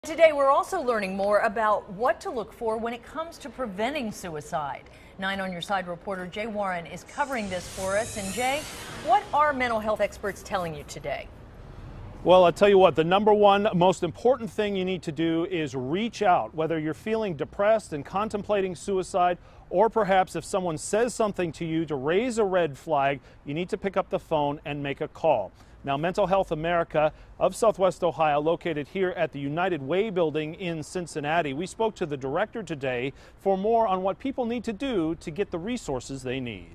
Today, we're also learning more about what to look for when it comes to preventing suicide. 9 on Your Side reporter Jay Warren is covering this for us. And Jay, what are mental health experts telling you today? Well, I'll tell you what, the number one most important thing you need to do is reach out, whether you're feeling depressed and contemplating suicide, or perhaps if someone says something to you to raise a red flag, you need to pick up the phone and make a call. Now, Mental Health America of Southwest Ohio, located here at the United Way building in Cincinnati, we spoke to the director today for more on what people need to do to get the resources they need.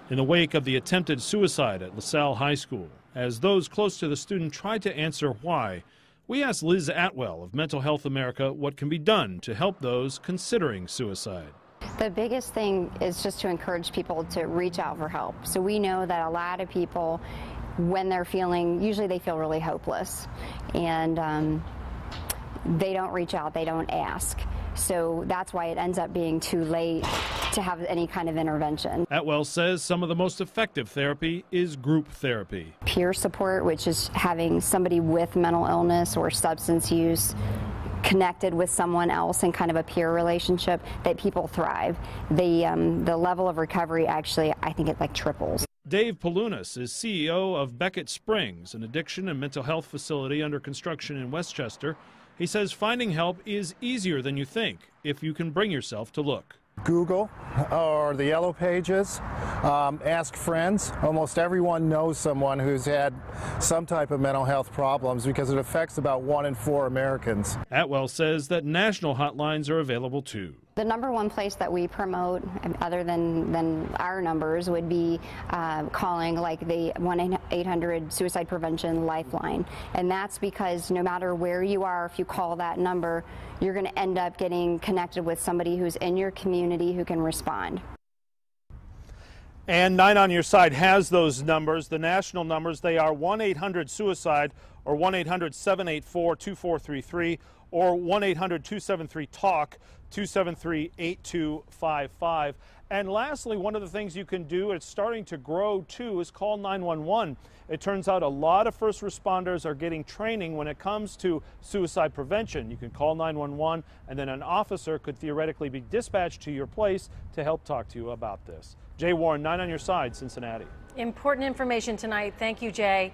In the wake of the attempted suicide at LaSalle High School, as those close to the student tried to answer why, we asked Liz Atwell of Mental Health America what can be done to help those considering suicide. The biggest thing is just to encourage people to reach out for help. So we know that a lot of people, when they're usually they feel really hopeless, and they don't reach out, they don't ask. So that's why it ends up being too late to have any kind of intervention. Atwell says some of the most effective therapy is group therapy. Peer support, which is having somebody with mental illness or substance use connected with someone else in kind of a peer relationship, that people thrive. The level of recovery actually, I think it triples. Dave Palunas is CEO of Beckett Springs, an addiction and mental health facility under construction in Westchester. He says finding help is easier than you think if you can bring yourself to look. Google or the Yellow Pages, ask friends. Almost everyone knows someone who's had some type of mental health problems because it affects about 1 in 4 Americans. Atwell says that national hotlines are available too. The number one place that we promote, other than our numbers, would be calling like the 1-800 Suicide Prevention Lifeline. And that's because no matter where you are, if you call that number, you're going to end up getting connected with somebody who's in your community who can respond. And 9 on Your Side has those numbers, the national numbers. They are 1-800-SUICIDE or 1-800-784-2433 or 1-800-273-TALK, 273-8255. And lastly, one of the things you can do, it's starting to grow too, is call 911. It turns out a lot of first responders are getting training when it comes to suicide prevention. You can call 911 and then an officer could theoretically be dispatched to your place to help talk to you about this. Jay Warren, 9 on Your Side, Cincinnati. Important information tonight. Thank you, Jay.